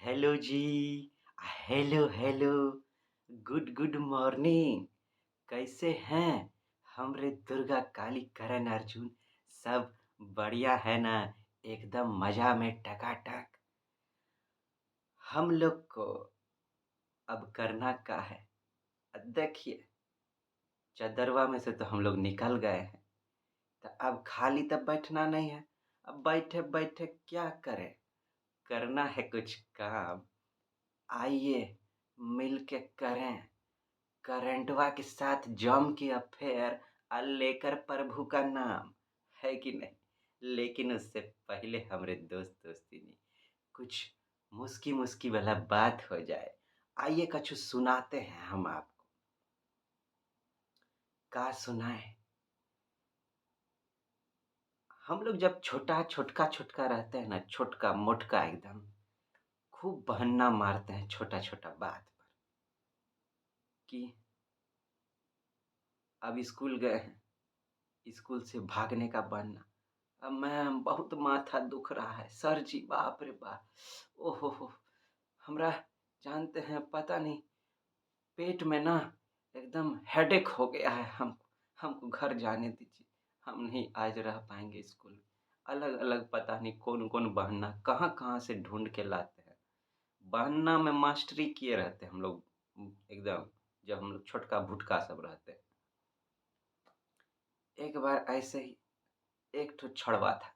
Hello जी। Hello hello. Good good morning. कैसे हैं हमरे दुर्गा काली करण अर्जुन? सब बढ़िया है ना? एकदम मजा में टकाटक। हम लोग को अब करना क्या है? देखिए, चदरवा में से तो हम लोग निकल गए हैं। तो अब खाली तब बैठना नहीं है। अब बैठे बैठे क्या करें? करना है कुछ काम। आइए मिल के करें। करंटवा के साथ जम के अफेयर और लेकर प्रभु का नाम, है कि नहीं? लेकिन उससे पहले हमरे दोस्ती में कुछ मुस्की मुस्की वाला बात हो जाए। आइए कछु सुनाते हैं हम आपको। का सुनाए? हम लोग जब छोटका रहते हैं ना, छोटका मोटका एकदम, खूब बहाना मारते हैं छोटा छोटा बात पर कि अब स्कूल गए हैं, स्कूल से भागने का बहाना। अब मैम बहुत माथा दुख रहा है, सर जी बाप रे बाप, ओहो हो, हमरा जानते हैं, पता नहीं पेट में ना एकदम हेडेक हो गया है। हमको घर जाने दीजिए, हम नहीं आज रह पाएंगे स्कूल में। अलग अलग पता नहीं कौन कौन बहाना कहाँ कहाँ से ढूंढ के लाते हैं। बहाना में मास्टरी किए रहते हैं हम लोग एकदम, जब हम लोग छोटका भुटका सब रहते हैं। एक बार ऐसे ही एक ठो छड़वा था,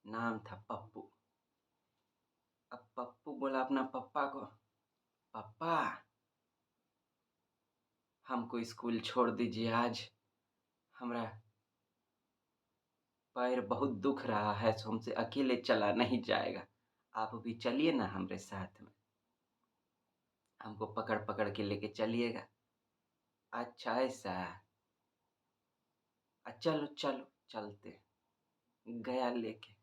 नाम था पप्पू। अब पप्पू बोला अपना पप्पा को, पापा हमको स्कूल छोड़ दीजिए, आज हमरा पैर बहुत दुख रहा है, सो हमसे अकेले चला नहीं जाएगा, आप भी चलिए ना हमरे साथ में, हमको पकड़ पकड़ के लेके चलिएगा। अच्छा ऐसा? चलो चलो चलते। गया लेके।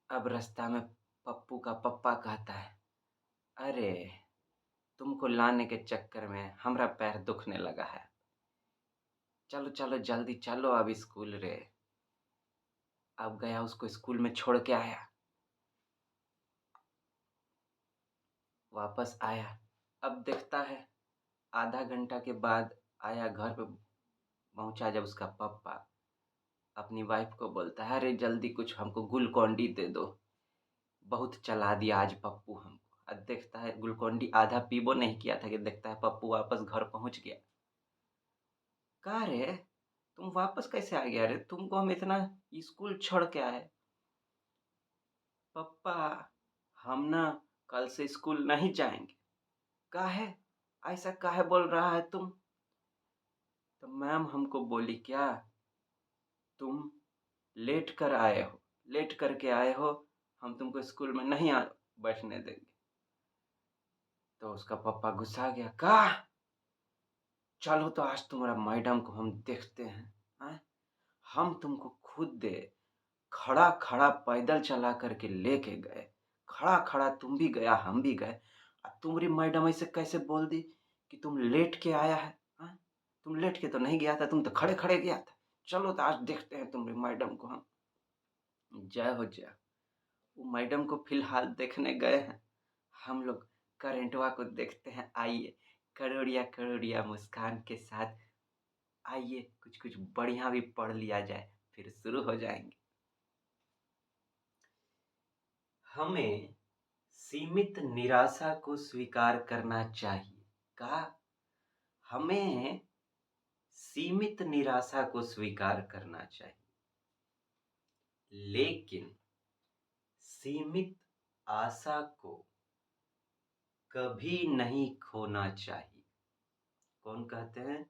अब रास्ता में पप्पू का पप्पा कहता है, अरे तुमको लाने के चक्कर में हमरा पैर दुखने लगा है, चलो चलो जल्दी चलो अब स्कूल रे। अब गया, उसको स्कूल में छोड़ के आया, वापस आया। अब देखता है आधा घंटा के बाद आया, घर पे पहुंचा जब उसका पापा, अपनी वाइफ को बोलता है, अरे जल्दी कुछ हमको ग्लूकोन-डी दे दो, बहुत चला दिया आज पप्पू हमको। अब देखता है ग्लूकोन-डी आधा पीबो नहीं किया था कि देखता है पप्पू वापस घर पहुंच गया। कहा रे, तुम वापस कैसे आ गया रे? तुमको हम इतना स्कूल छोड़ के आए। पप्पा हम ना कल से स्कूल नहीं जाएंगे। काहे? ऐसा काहे बोल रहा है तुम? तो मैम हमको बोली क्या, तुम लेट कर आए हो, लेट करके आए हो, हम तुमको स्कूल में नहीं बैठने देंगे। तो उसका पापा गुस्सा गया, का चलो तो आज तुम्हारा मैडम को हम देखते हैं। आए? हम तुमको खुद दे खड़ा खड़ा पैदल चला करके लेके गए, खड़ा खड़ा तुम भी गया हम भी गए, तुम्हारी मैडम ऐसे कैसे बोल दी कि तुम लेट के आया है? हाँ? तुम लेट के तो नहीं गया था, तुम तो खड़े खड़े गया था। चलो तो आज देखते हैं तुम्हारी मैडम को हम। जय हो जय। वो मैडम को फिलहाल देखने गए हैं, हम लोग करेंटवा को देखते हैं। आइए करोड़िया करोड़िया मुस्कान के साथ, आइए कुछ कुछ बढ़िया भी पढ़ लिया जाए, फिर शुरू हो जाएंगे। हमें सीमित निराशा को स्वीकार करना चाहिए। का हमें सीमित निराशा को स्वीकार करना चाहिए, लेकिन सीमित आशा को कभी नहीं खोना चाहिए। कौन कहते हैं?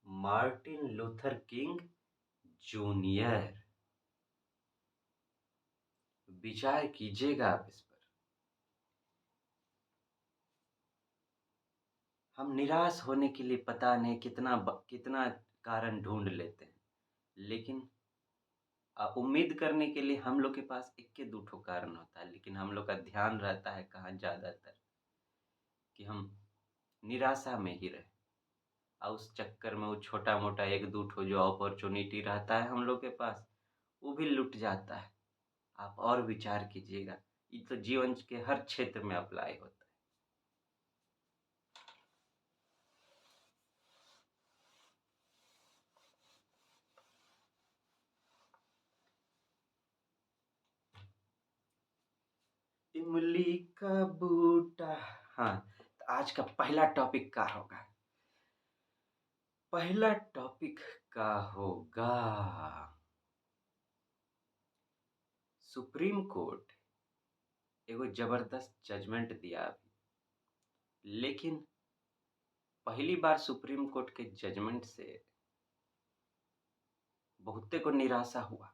Martin Luther king junior. विचार कीजिएगा आप इस पर। हम निराश होने के लिए पता नहीं कितना कारण ढूंढ लेते हैं, लेकिन उम्मीद करने के लिए हम लोग के पास इक्के दो ठो कारण होता है, लेकिन हम लोग का ध्यान रहता है कहाँ ज्यादातर, कि हम निराशा में ही रहे, और उस चक्कर में वो छोटा मोटा एक दो ठो जो अपॉर्चुनिटी रहता है हम लोग के पास, वो भी लुट जाता है। आप और विचार कीजिएगा, ये तो जीवन के हर क्षेत्र में अप्लाई होता है। इमली का बूटा। हाँ, तो आज का पहला टॉपिक क्या होगा? पहला टॉपिक का होगा सुप्रीम कोर्ट एगो जबरदस्त जजमेंट दिया अभी, लेकिन पहली बार सुप्रीम कोर्ट के जजमेंट से बहुते को निराशा हुआ।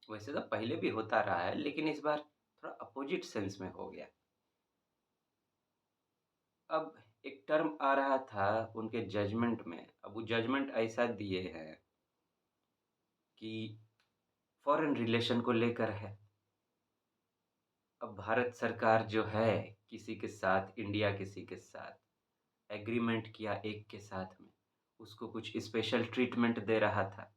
वैसे तो पहले भी होता रहा है, लेकिन इस बार थोड़ा अपोजिट सेंस में हो गया। अब एक टर्म आ रहा था उनके जजमेंट में, अब वो जजमेंट ऐसा दिए हैं कि फॉरेन रिलेशन को लेकर है। अब भारत सरकार जो है किसी के साथ, इंडिया किसी के साथ एग्रीमेंट किया एक के साथ में, उसको कुछ स्पेशल ट्रीटमेंट दे रहा था।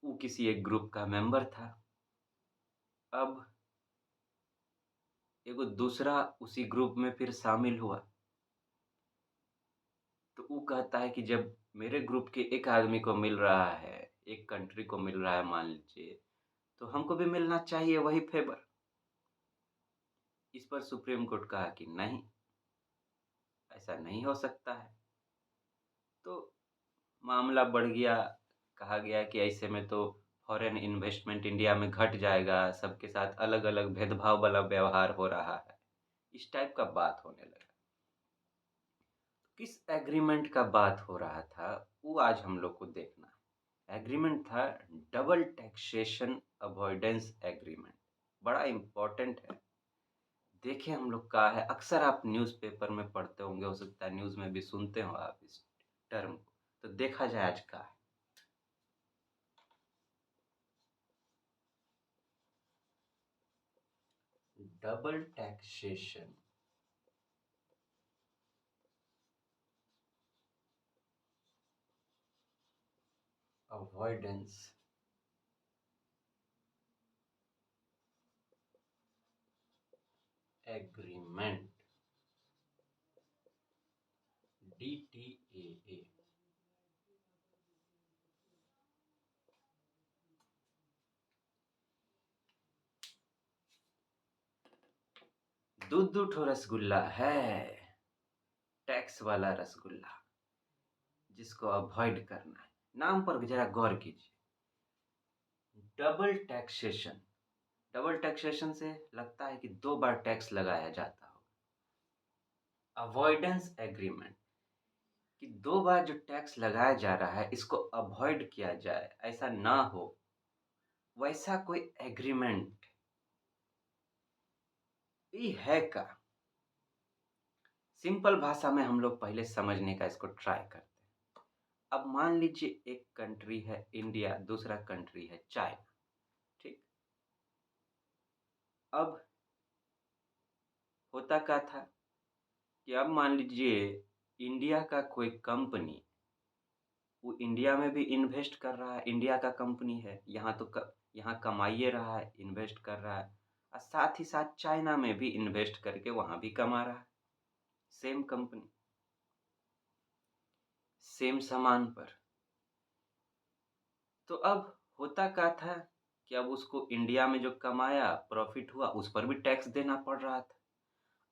वो किसी एक ग्रुप का मेंबर था। अब एगो दूसरा उसी ग्रुप में फिर शामिल हुआ, तो वो कहता है कि जब मेरे ग्रुप के एक आदमी को मिल रहा है, एक कंट्री को मिल रहा है मान लीजिए, तो हमको भी मिलना चाहिए वही फेवर। इस पर सुप्रीम कोर्ट कहा कि नहीं, ऐसा नहीं हो सकता है। तो मामला बढ़ गया, कहा गया कि ऐसे में तो फॉरेन इन्वेस्टमेंट इंडिया में घट जाएगा, सबके साथ अलग अलग भेदभाव वाला व्यवहार हो रहा है, इस टाइप का बात होने लगा। किस एग्रीमेंट का बात हो रहा था वो आज हम लोग को देखना है। एग्रीमेंट था डबल टैक्सेशन अवॉइडेंस एग्रीमेंट। बड़ा इम्पोर्टेंट है। देखें हम लोग का है, अक्सर आप न्यूज़पेपर में पढ़ते होंगे, हो सकता है न्यूज़ में भी सुनते हो आप इस टर्म को, तो देखा जाए आज का है। Double taxation avoidance agreement, DTAA। दूध ठो रसगुल्ला है, टैक्स वाला रसगुल्ला, जिसको अवॉइड करना है। नाम पर जरा गौर कीजिए, डबल टैक्सेशन। डबल टैक्सेशन से लगता है कि दो बार टैक्स लगाया जाता हो। अवॉइडेंस एग्रीमेंट कि दो बार जो टैक्स लगाया जा रहा है इसको अवॉइड किया जाए, ऐसा ना हो, वैसा कोई एग्रीमेंट ये है का? सिंपल भाषा में हम लोग पहले समझने का इसको ट्राई करते हैं। अब मान लीजिए एक कंट्री है इंडिया, दूसरा कंट्री है चाइना, ठीक। अब होता क्या था कि अब मान लीजिए इंडिया का कोई कंपनी, वो इंडिया में भी इन्वेस्ट कर रहा है, इंडिया का कंपनी है, यहाँ तो यहाँ कमाइए रहा है, इन्वेस्ट कर रहा है, और साथ ही साथ चाइना में भी इन्वेस्ट करके वहाँ भी कमा रहा है। सेम कंपनी, सेम सामान पर। तो अब होता क्या था कि अब उसको इंडिया में जो कमाया, प्रॉफिट हुआ, उस पर भी टैक्स देना पड़ रहा था।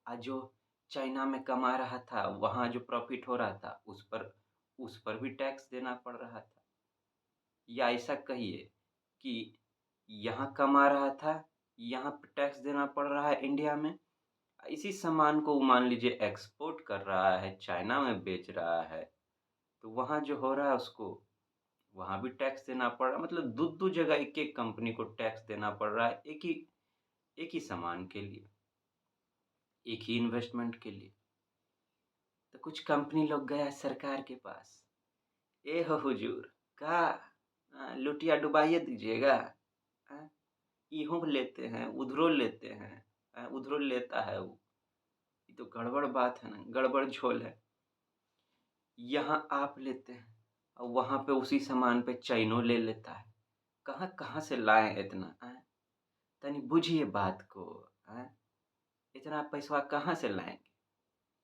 और जो चाइना में कमा रहा था, वहाँ जो प्रॉफिट हो रहा था, उस पर भी टैक्स देना पड़ रहा था। या ऐसा कहिए कि यहाँ कमा रहा था, यहाँ पे टैक्स देना पड़ रहा है इंडिया में। इसी सामान को मान लीजिए एक्सपोर्ट कर रहा है, चाइना में बेच रहा है, तो वहाँ जो हो रहा है उसको वहाँ भी टैक्स देना पड़ रहा है। मतलब दो जगह एक एक कंपनी को टैक्स देना पड़ रहा है, एक ही सामान के लिए, एक ही इन्वेस्टमेंट के लिए। तो कुछ कंपनी लोग गया सरकार के पास, ए हो हुजूर, का लुटिया डुबाइए दीजिएगा, इहों लेते हैं, उधरो लेते हैं, उधरो लेता है वो, ये तो गड़बड़ बात है ना, गड़बड़ झोल है। यहाँ आप लेते हैं और वहाँ पे उसी सामान पे चाइनो ले लेता है, कहाँ कहाँ से लाए इतना। तनी बुझिए बात को। हैं? इतना पैसा कहाँ से लाएँगे?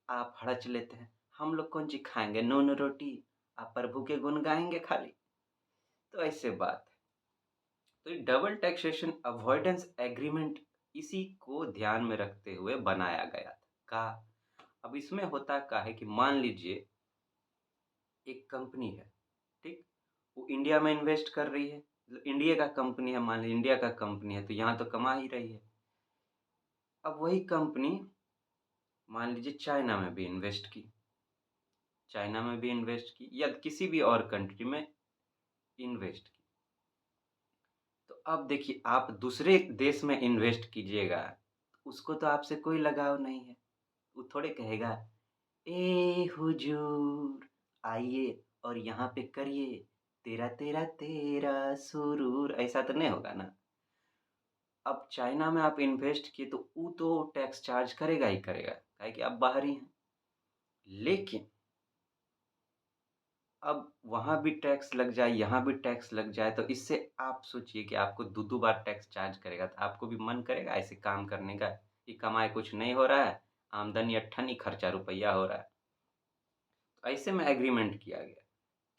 आप हड़च लेते हैं, हम लोग कौन चीज़ खाएँगे? नून रोटी, आप प्रभु के गुण गाएँगे खाली। तो ऐसे बात है। तो ये डबल टैक्सेशन अवॉइडेंस एग्रीमेंट इसी को ध्यान में रखते हुए बनाया गया था। अब इसमें होता क्या है कि मान लीजिए एक कंपनी है, ठीक? वो इंडिया में इन्वेस्ट कर रही है, मतलब इंडिया का कंपनी है, मान लीजिए इंडिया का कंपनी है, तो यहाँ तो कमा ही रही है। अब वही कंपनी मान लीजिए चाइना में भी इन्वेस्ट की, चाइना में भी इन्वेस्ट की या किसी भी और कंट्री में इन्वेस्ट की। तो अब देखिए आप दूसरे देश में इन्वेस्ट कीजिएगा, उसको तो आपसे कोई लगाव नहीं है। वो थोड़े कहेगा, ए हुजूर आइए और यहाँ पे करिए, तेरा तेरा तेरा सुरूर, ऐसा तो नहीं होगा ना। अब चाइना में आप इन्वेस्ट किए तो वो तो टैक्स चार्ज करेगा ही करेगा, काहे कि आप बाहरी हैं। लेकिन अब वहाँ भी टैक्स लग जाए, यहाँ भी टैक्स लग जाए, तो इससे आप सोचिए कि आपको दो-दो बार टैक्स चार्ज करेगा, तो आपको भी मन करेगा ऐसे काम करने का कि कमाए कुछ नहीं हो रहा है, आमदनी अट्ठनी, खर्चा रुपया हो रहा है। तो ऐसे में एग्रीमेंट किया गया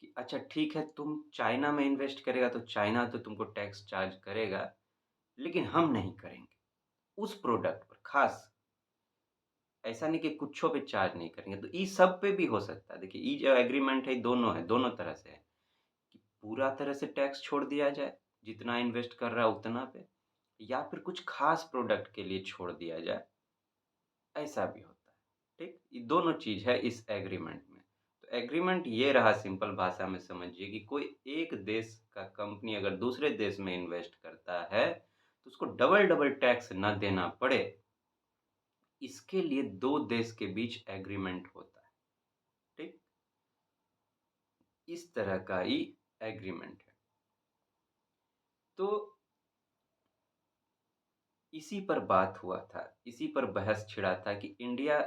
कि अच्छा ठीक है, तुम चाइना में इन्वेस्ट करेगा तो चाइना तो तुमको टैक्स चार्ज करेगा, लेकिन हम नहीं करेंगे, उस प्रोडक्ट पर ख़ास। ऐसा नहीं कि कुच्छों पे चार्ज नहीं करेंगे, तो ई सब पे भी हो सकता है। देखिए ई जो एग्रीमेंट है दोनों है, दोनों तरह से है कि पूरा तरह से टैक्स छोड़ दिया जाए, जितना इन्वेस्ट कर रहा है उतना पे, या फिर कुछ ख़ास प्रोडक्ट के लिए छोड़ दिया जाए, ऐसा भी होता है। ठीक? ये दोनों चीज़ है इस एग्रीमेंट में। तो एग्रीमेंट ये रहा सिंपल भाषा में समझिए कि कोई एक देश का कंपनी अगर दूसरे देश में इन्वेस्ट करता है, तो उसको डबल-डबल टैक्स ना देना पड़े, इसके लिए 2 देश के बीच एग्रीमेंट होता है। ठीक? इस तरह का ही एग्रीमेंट है। तो इसी पर बात हुआ था, इसी पर बहस छिड़ा था कि इंडिया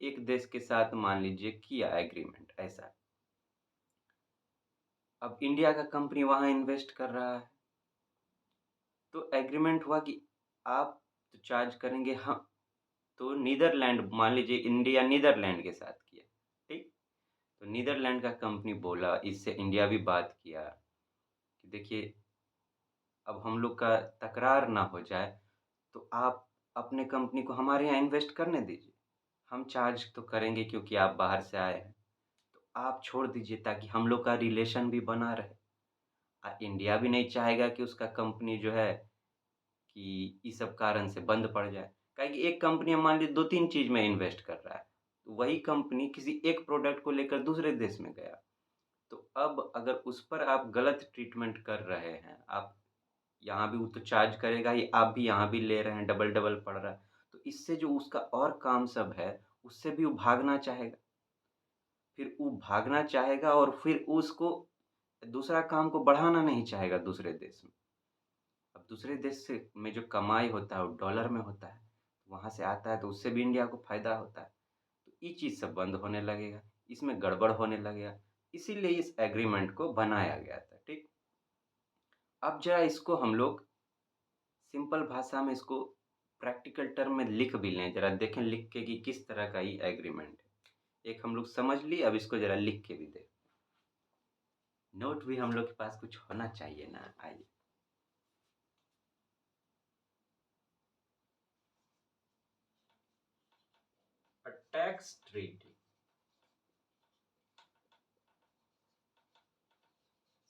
एक देश के साथ मान लीजिए किया एग्रीमेंट ऐसा। अब इंडिया का कंपनी वहाँ इन्वेस्ट कर रहा है, तो एग्रीमेंट हुआ कि आप तो चार्ज करेंगे, हम तो नीदरलैंड मान लीजिए इंडिया नीदरलैंड के साथ किया, ठीक? तो नीदरलैंड का कंपनी बोला, इससे इंडिया भी बात किया कि देखिए अब हम लोग का तकरार ना हो जाए, तो आप अपने कंपनी को हमारे यहाँ इन्वेस्ट करने दीजिए। हम चार्ज तो करेंगे क्योंकि आप बाहर से आए हैं, तो आप छोड़ दीजिए ताकि हम लोग का रिलेशन भी बना रहे। इंडिया भी नहीं चाहेगा कि उसका कंपनी जो है कि इस सब कारण से बंद पड़ जाए। काहे कि एक कंपनी मान लीजिए 2-3 चीज़ में इन्वेस्ट कर रहा है, तो वही कंपनी किसी एक प्रोडक्ट को लेकर दूसरे देश में गया, तो अब अगर उस पर आप गलत ट्रीटमेंट कर रहे हैं, आप यहाँ भी वो तो चार्ज करेगा ही, आप भी यहाँ भी ले रहे हैं, डबल-डबल पड़ रहा है। तो इससे जो उसका और काम सब है, उससे भी वो भागना चाहेगा। फिर वो भागना चाहेगा और फिर उसको दूसरा काम को बढ़ाना नहीं चाहेगा दूसरे देश में। अब दूसरे देश से में जो कमाई होता है वो डॉलर में होता है, वहाँ से आता है तो उससे भी इंडिया को फ़ायदा होता है। तो ये चीज़ सब बंद होने लगेगा, इसमें गड़बड़ होने लगेगा, इसीलिए इस एग्रीमेंट को बनाया गया था, ठीक? अब ज़रा इसको हम लोग सिंपल भाषा में इसको प्रैक्टिकल टर्म में लिख भी लें, ज़रा देखें लिख के कि किस तरह का ये एग्रीमेंट है। एक हम लोग समझ लिए, अब इसको ज़रा लिख के भी दें। नोट भी हम लोग के पास कुछ होना चाहिए ना, आइए। A tax treaty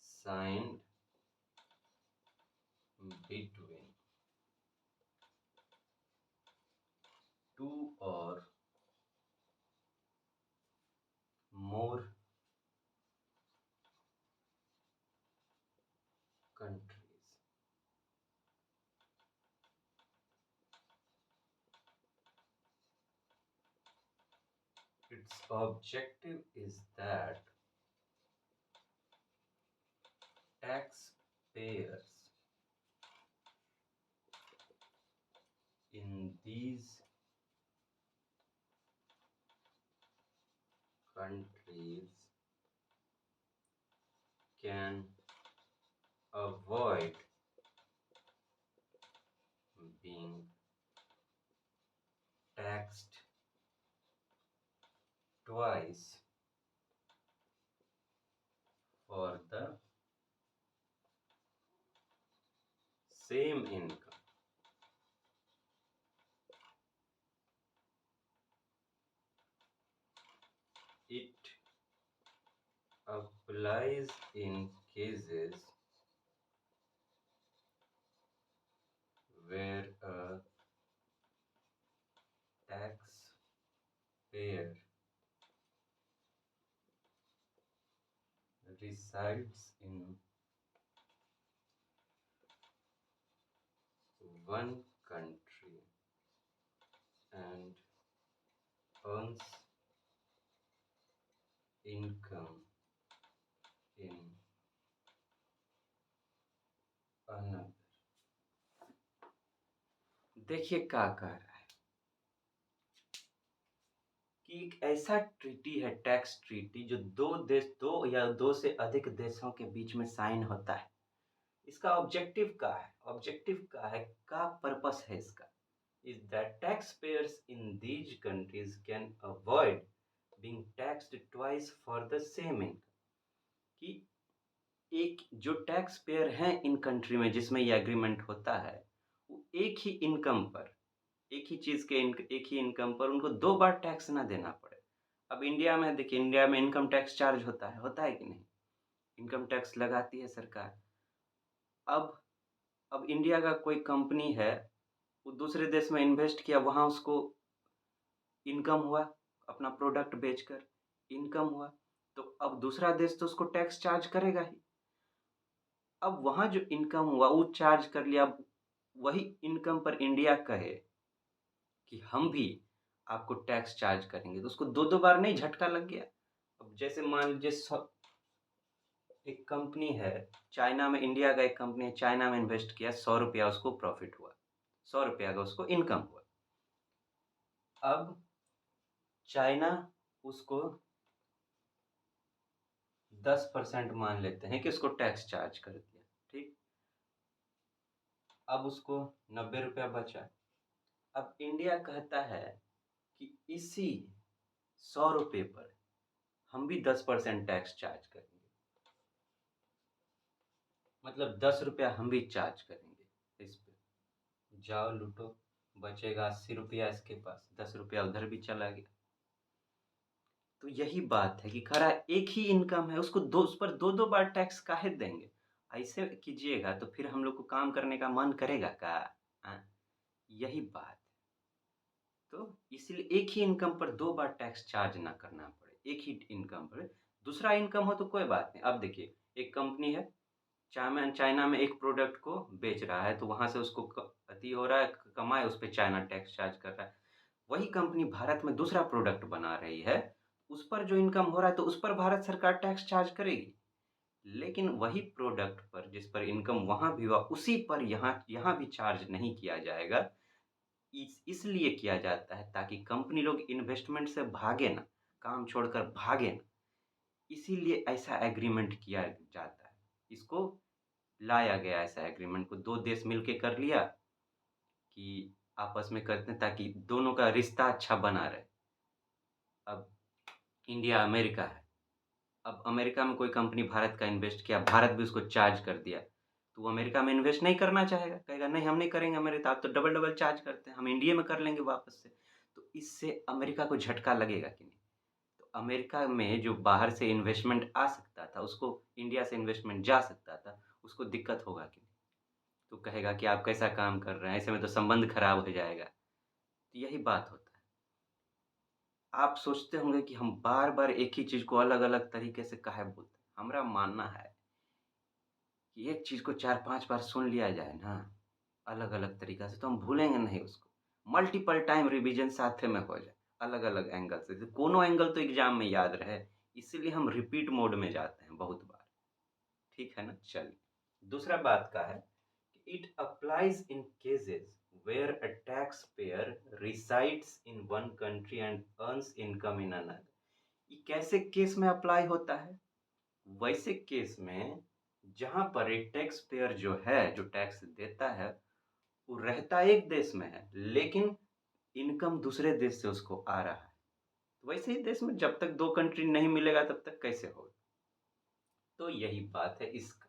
signed between two or more countries. Its objective is that taxpayers in these countries can avoid taxed twice for the same income. It applies in cases where a taxpayer resides in one country and earns income in another. देखिए क्या कह रहा है कि एक ऐसा treaty है, tax treaty, जो दो या दो से अधिक देशों के बीच में साइन होता है। इसका ऑब्जेक्टिव क्या है? ऑब्जेक्टिव क्या है? का पर्पस है इसका is that taxpayers in these countries can avoid being taxed twice for the same income। कि एक जो टैक्स पेयर हैं इन कंट्री में जिसमें ये एग्रीमेंट होता है, वो एक ही इनकम पर, एक ही चीज़ के एक ही इनकम पर उनको दो बार टैक्स ना देना पड़े। अब इंडिया में देखिए, इंडिया में इनकम टैक्स चार्ज होता है कि नहीं? इनकम टैक्स लगाती है सरकार। अब इंडिया का कोई कंपनी है, वो दूसरे देश में इन्वेस्ट किया, वहाँ उसको इनकम हुआ, अपना प्रोडक्ट बेचकर इनकम हुआ, तो अब दूसरा देश तो उसको टैक्स चार्ज करेगा ही। अब वहाँ जो इनकम हुआ वो चार्ज कर लिया, अब वही इनकम पर इंडिया कहे कि हम भी आपको टैक्स चार्ज करेंगे, तो उसको दो बार नहीं झटका लग गया। अब जैसे मान लीजिए एक कंपनी है चाइना में, इंडिया का एक कंपनी है चाइना में, इन्वेस्ट किया, 100 रुपया उसको प्रॉफिट हुआ, 100 रुपया का उसको इनकम हुआ। अब चाइना उसको 10% मान लेते हैं कि उसको टैक्स चार्ज कर दिया, ठीक। अब उसको 90 रुपया बचा। अब इंडिया कहता है कि इसी 100 रुपये पर हम भी 10% टैक्स चार्ज करेंगे, मतलब 10 रुपया हम भी चार्ज करेंगे इस पे। जाओ लूटो, बचेगा 80 रुपया इसके पास, 10 रुपया उधर भी चला गया। तो यही बात है कि खरा एक ही इनकम है, उसको उस पर दो बार टैक्स काहे देंगे? ऐसे कीजिएगा तो फिर हम लोग को काम करने का मन करेगा क्या? हाँ, यही बात है। तो इसलिए एक ही इनकम पर दो बार टैक्स चार्ज ना करना पड़े, एक ही इनकम पर। दूसरा इनकम हो तो कोई बात नहीं। अब देखिए, एक कंपनी है चाइना में एक प्रोडक्ट को बेच रहा है, तो वहाँ से उसको अति हो रहा है, कमाए, उस पे चाइना टैक्स चार्ज कर रहा है। वही कंपनी भारत में दूसरा प्रोडक्ट बना रही है, उस पर जो इनकम हो रहा है तो उस पर भारत सरकार टैक्स चार्ज करेगी। लेकिन वही प्रोडक्ट पर जिस पर इनकम वहाँ भी हुआ, उसी पर यहाँ भी चार्ज नहीं किया जाएगा। इसलिए किया जाता है ताकि कंपनी लोग इन्वेस्टमेंट से भागे ना, काम छोड़कर भागे ना, इसीलिए ऐसा एग्रीमेंट किया जाता है। इसको लाया गया, ऐसा एग्रीमेंट को दो देश मिलके कर लिया कि आपस में करते हैं ताकि दोनों का रिश्ता अच्छा बना रहे। अब इंडिया अमेरिका है, अब अमेरिका में कोई कंपनी भारत का इन्वेस्ट किया, भारत भी उसको चार्ज कर दिया, तो वो अमेरिका में इन्वेस्ट नहीं करना चाहेगा, कहेगा नहीं हम नहीं करेंगे, अमेरिका आप तो डबल चार्ज करते हैं, हम इंडिया में कर लेंगे वापस से। तो इससे अमेरिका को झटका लगेगा कि नहीं? तो अमेरिका में जो बाहर से इन्वेस्टमेंट आ सकता था, उसको इंडिया से इन्वेस्टमेंट जा सकता था, उसको दिक्कत होगा कि नहीं? तो कहेगा कि आप कैसा काम कर रहे हैं, ऐसे में तो संबंध खराब हो जाएगा। तो यही बात होता है। आप सोचते होंगे कि हम बार-बार एक ही चीज़ को अलग-अलग तरीके से काहे बोलते हैं? हमारा मानना है कि एक चीज़ को 4-5 बार सुन लिया जाए ना, अलग-अलग तरीक़ा से, तो हम भूलेंगे नहीं उसको। मल्टीपल टाइम रिवीजन साथे में हो जाए, अलग-अलग एंगल से, तो कोनो एंगल तो एग्ज़ाम में याद रहे, इसीलिए हम रिपीट मोड में जाते हैं बहुत बार। ठीक है ना? चलिए, दूसरा बात क्या है कि it applies in cases where a taxpayer resides in one country and earns income in another। ये कैसे केस में अप्लाई होता है? वैसे केस में जहाँ पर एक टैक्स पेयर जो है, जो टैक्स देता है, वो रहता एक देश में है, लेकिन इनकम दूसरे देश से उसको आ रहा है। तो वैसे ही देश में जब तक 2 कंट्री नहीं मिलेगा तब तक कैसे होगा? तो यही बात है इसका।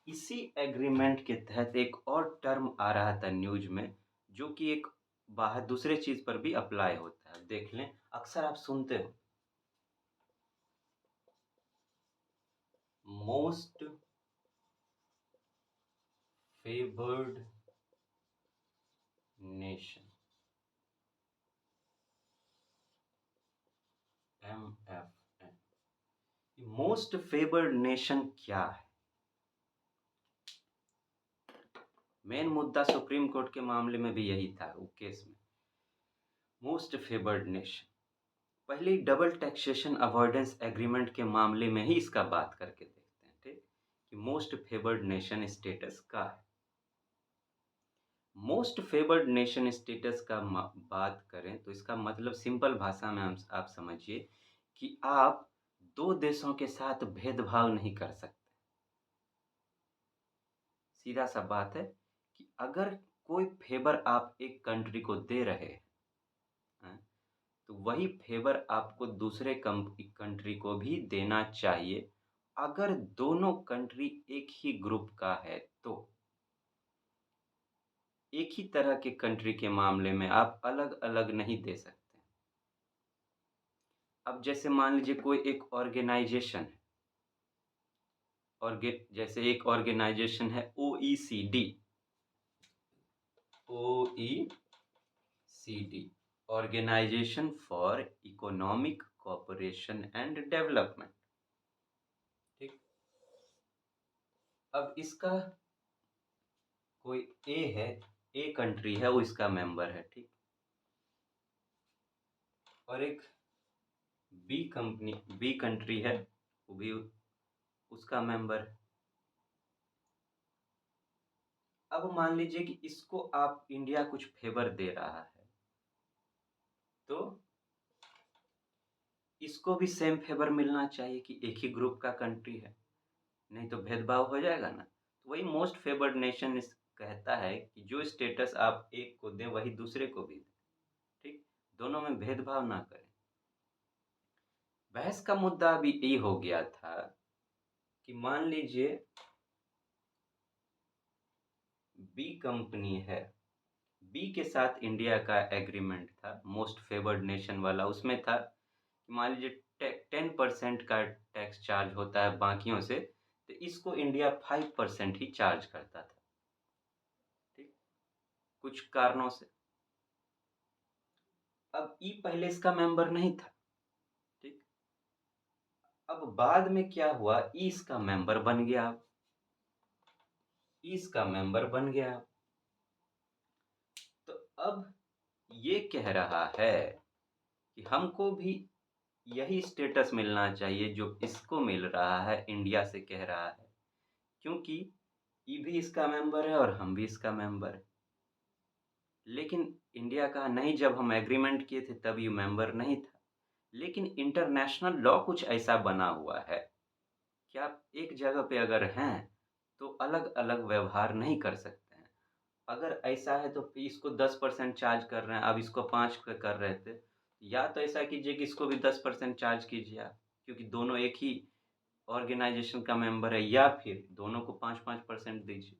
इसी एग्रीमेंट के तहत एक और टर्म आ रहा था न्यूज़ में, जो कि एक बाहर दूसरे चीज़ पर भी अप्लाई होता है। देख लें, अक्सर आप सुनते हो, most favoured nation, MFN। Most favoured nation क्या है? मेन मुद्दा सुप्रीम कोर्ट के मामले में भी यही था, वो केस में। मोस्ट फेवर्ड नेशन, पहले डबल टैक्सेशन अवॉइडेंस एग्रीमेंट के मामले में ही इसका बात करके देखते हैं, ठीक, कि मोस्ट फेवर्ड नेशन स्टेटस का है। मोस्ट फेवर्ड नेशन स्टेटस का बात करें तो इसका मतलब सिंपल भाषा में हम आप समझिए कि आप दो देशों के साथ भेदभाव नहीं कर सकते। सीधा सा बात है कि अगर कोई फेवर आप एक कंट्री को दे रहे हैं, तो वही फेवर आपको दूसरे कंट्री को भी देना चाहिए, अगर दोनों कंट्री एक ही ग्रुप का है तो। एक ही तरह के कंट्री के मामले में आप अलग-अलग नहीं दे सकते। अब जैसे मान लीजिए कोई एक ऑर्गेनाइजेशन है, जैसे एक ऑर्गेनाइजेशन है OECD, OECD, organisation for economic cooperation and development, ठीक। अब इसका कोई ए कंट्री है, वो इसका मेंबर है, ठीक। और एक बी कंट्री है, वो भी उसका मेंबर है। अब मान लीजिए कि इसको आप इंडिया कुछ फेवर दे रहा है, तो इसको भी सेम फेवर मिलना चाहिए कि एक ही ग्रुप का कंट्री है, नहीं तो भेदभाव हो जाएगा ना। तो वही मोस्ट फेवर्ड नेशन कहता है कि जो स्टेटस आप एक को दें वही दूसरे को भी दें, ठीक, दोनों में भेदभाव ना करें। बहस का मुद्दा अभी यही हो गया था कि मान लीजिए बी कंपनी है, बी के साथ इंडिया का एग्रीमेंट था मोस्ट फेवर्ड नेशन वाला। उसमें था कि मान लीजिए 10% का टैक्स चार्ज होता है बाकियों से, तो इसको इंडिया 5% ही चार्ज करता था, ठीक, कुछ कारणों से। अब ई पहले इसका मेंबर नहीं था, ठीक। अब बाद में क्या हुआ, ई इसका मेंबर बन गया, ई इसका मेंबर बन गया। तो अब ये कह रहा है कि हमको भी यही स्टेटस मिलना चाहिए जो इसको मिल रहा है, इंडिया से कह रहा है, क्योंकि ये भी इसका मेंबर है और हम भी इसका मेंबर है। लेकिन इंडिया कहा नहीं, जब हम एग्रीमेंट किए थे तब ये मेंबर नहीं था। लेकिन इंटरनेशनल लॉ कुछ ऐसा बना हुआ है कि आप एक जगह पे अगर हैं तो अलग-अलग व्यवहार नहीं कर सकते हैं। अगर ऐसा है तो इसको 10% चार्ज कर रहे हैं, अब इसको 5 कर रहे थे, या तो ऐसा कीजिए कि इसको भी 10% चार्ज कीजिए आप, क्योंकि दोनों एक ही ऑर्गेनाइजेशन का मेंबर है, या फिर दोनों को 5-5% दीजिए,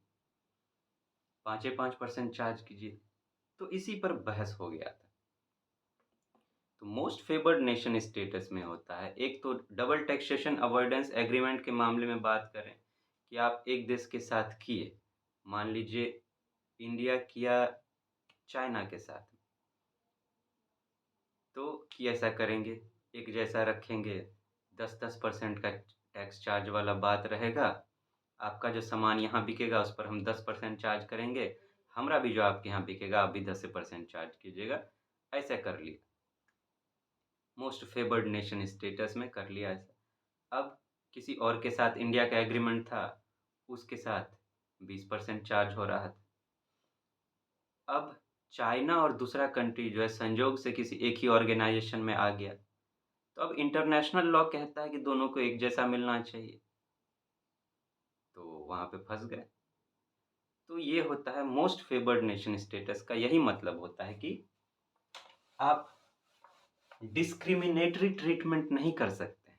5-5% चार्ज कीजिए। तो इसी पर बहस हो गया था। तो मोस्ट फेवर्ड नेशन स्टेटस में होता है, एक तो डबल टैक्सेशन अवॉइडेंस एग्रीमेंट के मामले में बात करें कि आप एक देश के साथ किए, मान लीजिए इंडिया किया चाइना के साथ, तो कि ऐसा करेंगे, एक जैसा रखेंगे, 10-10% का टैक्स चार्ज वाला बात रहेगा। आपका जो सामान यहाँ बिकेगा उस पर हम 10% चार्ज करेंगे, हमारा भी जो आपके यहाँ बिकेगा आप भी 10% चार्ज कीजिएगा। ऐसा कर लिया, मोस्ट फेवर्ड नेशन स्टेटस में कर लिया ऐसा। अब किसी और के साथ इंडिया का एग्रीमेंट था, उसके साथ 20% चार्ज हो रहा था। अब चाइना और दूसरा कंट्री जो है संजोग से किसी एक ही ऑर्गेनाइजेशन में आ गया, तो अब इंटरनेशनल लॉ कहता है कि दोनों को एक जैसा मिलना चाहिए, तो वहाँ पे फँस गए। तो ये होता है मोस्ट फेवर्ड नेशन स्टेटस का यही मतलब होता है कि आप डिस्क्रिमिनेटरी ट्रीटमेंट नहीं कर सकते,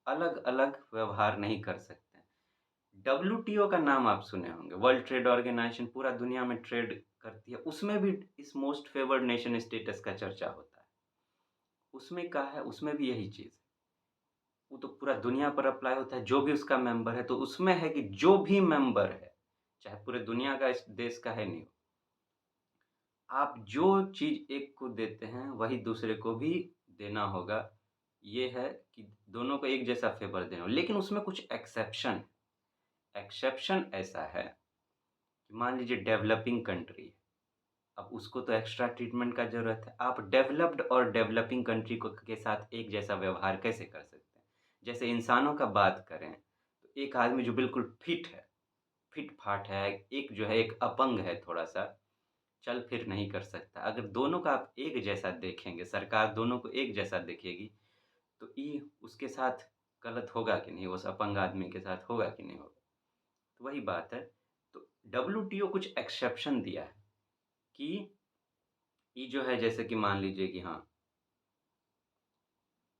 अलग-अलग व्यवहार नहीं कर सकते। डब्ल्यूटीओ का नाम आप सुने होंगे, वर्ल्ड ट्रेड ऑर्गेनाइजेशन पूरा दुनिया में ट्रेड करती है, उसमें भी इस मोस्ट फेवर्ड नेशन स्टेटस का चर्चा होता है। उसमें क्या है, उसमें भी यही चीज़ है। वो तो पूरा दुनिया पर अप्लाई होता है, जो भी उसका मेंबर है, तो उसमें है कि जो भी मेंबर है, चाहे पूरे दुनिया का इस देश का है नहीं हो, आप जो चीज़ एक को देते हैं, वही दूसरे को भी देना होगा। ये है कि दोनों को एक जैसा फ़ेवर देना होगा, लेकिन उसमें कुछ एक्सेप्शन एक्सेप्शन ऐसा है कि मान लीजिए डेवलपिंग कंट्री है, अब उसको तो एक्स्ट्रा ट्रीटमेंट का ज़रूरत है। आप डेवलप्ड और डेवलपिंग कंट्री को के साथ एक जैसा व्यवहार कैसे कर सकते हैं? जैसे इंसानों का बात करें, तो एक आदमी जो बिल्कुल फिट है, फिट-फाट है, एक जो है एक अपंग है थोड़ा-सा, चल-फिर नहीं कर सकता। अगर दोनों का आप एक जैसा देखेंगे, सरकार दोनों को एक जैसा देखेगी, तो ये उसके साथ गलत होगा कि नहीं? उस अपंग आदमी के साथ होगा कि नहीं होगा? तो वही बात है। तो डब्ल्यूटीओ कुछ एक्सेप्शन दिया है कि ये जो है जैसे कि मान लीजिए कि हाँ,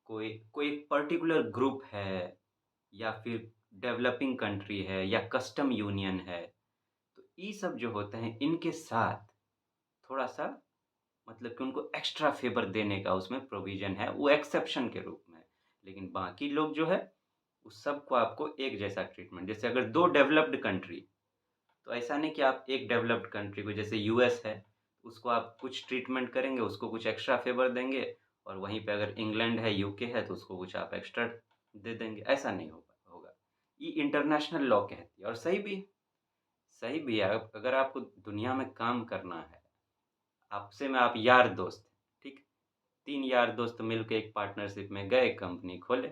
कोई कोई पर्टिकुलर ग्रुप है या फिर डेवलपिंग कंट्री है या कस्टम यूनियन है, तो ये सब जो होते हैं इनके साथ थोड़ा-सा मतलब कि उनको एक्स्ट्रा फ़ेवर देने का उसमें प्रोविज़न है, वो एक्सेप्शन के रूप में। लेकिन बाकी लोग जो है, उस सबको आपको एक जैसा ट्रीटमेंट जैसे अगर 2 डेवलप्ड कंट्री, तो ऐसा नहीं कि आप एक डेवलप्ड कंट्री को जैसे यूएस है, उसको आप कुछ ट्रीटमेंट करेंगे, उसको कुछ एक्स्ट्रा फ़ेवर देंगे और वहीं पे अगर इंग्लैंड है, यूके है, तो उसको कुछ आप एक्स्ट्रा दे देंगे, ऐसा नहीं होगा। ये इंटरनेशनल लॉ कहती है और सही भी है। अगर आपको दुनिया में काम करना है, आपसे में आप यार दोस्त हैं, ठीक? 3 यार दोस्त मिल के एक पार्टनरशिप में गए, कंपनी खोले।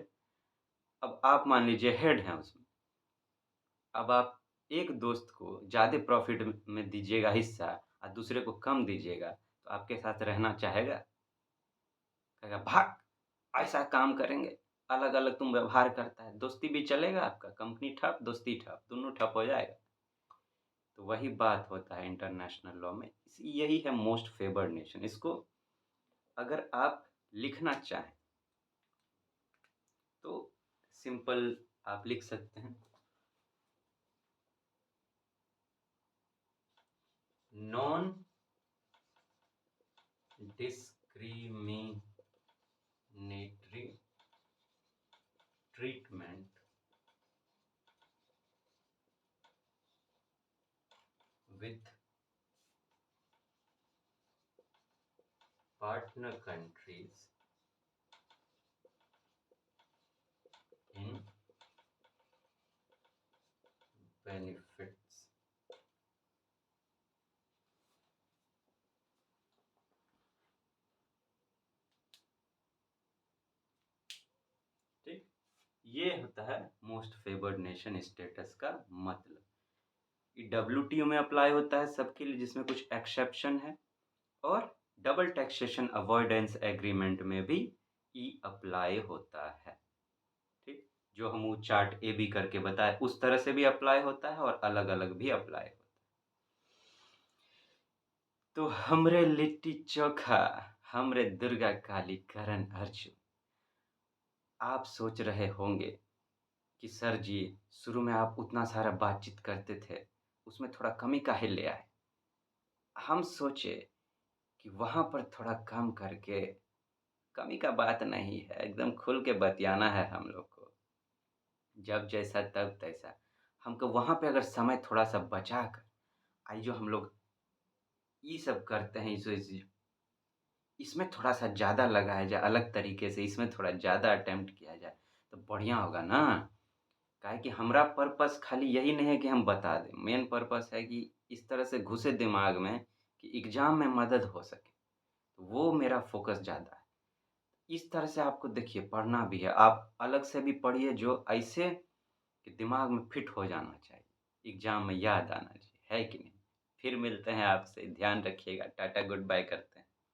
अब आप मान लीजिए हेड हैं उसमें। अब आप एक दोस्त को ज़्यादा प्रॉफ़िट में दीजिएगा हिस्सा और दूसरे को कम दीजिएगा, तो आपके साथ रहना चाहेगा? कहेगा भाग! ऐसा काम करेंगे, अलग-अलग तुम व्यवहार करता है। दोस्ती भी चलेगा आपका, कंपनी ठप, दोस्ती ठप, दोनों ठप हो जाएगा। तो वही बात होता है इंटरनेशनल लॉ में। यही है मोस्ट फेवर्ड नेशन। इसको अगर आप लिखना चाहें, तो सिंपल आप लिख सकते हैं non discriminatory treatment with partner countries in benefits। ठीक, ये होता है मोस्ट फेवर्ड नेशन स्टेटस का मतलब। ये डब्ल्यूटीओ में अप्लाई होता है सबके लिए जिसमें कुछ एक्सेप्शन है, और डबल टैक्सेशन अवॉइडेंस एग्रीमेंट में भी ई अप्लाई होता है। ठीक, जो हम वो चार्ट ए बी करके बताए उस तरह से भी अप्लाई होता है और अलग-अलग भी अप्लाई होता है। तो हमरे लिट्टी चोखा, हमरे दुर्गा काली करण अर्जुन, आप सोच रहे होंगे कि सर जी, शुरू में आप उतना सारा बातचीत करते थे, उसमें थोड़ा कमी काहे ले आए? हम सोचे कि वहाँ पर थोड़ा कम करके, कमी का बात नहीं है, एकदम खुल के बतियाना है हम लोग को। जब जैसा तब तैसा। हमको वहाँ पे अगर समय थोड़ा-सा बचा कर, आई जो हम लोग ये सब करते हैं, इसमें थोड़ा-सा ज़्यादा लगाया जाए, अलग तरीके से इसमें थोड़ा ज़्यादा अटेम्प्ट किया जाए, तो बढ़िया होगा ना? काहे कि हमारा पर्पस खाली यही नहीं है कि हम बता दें, मेन पर्पस है कि इस तरह से घुसे दिमाग में कि एग्ज़ाम में मदद हो सके, तो वो मेरा फ़ोकस ज़्यादा है। इस तरह से आपको देखिए पढ़ना भी है, आप अलग से भी पढ़िए जो ऐसे कि दिमाग में फिट हो जाना चाहिए, एग्ज़ाम में याद आना चाहिए, है कि नहीं? फिर मिलते हैं आपसे, ध्यान रखिएगा, टाटा गुड बाय करते हैं।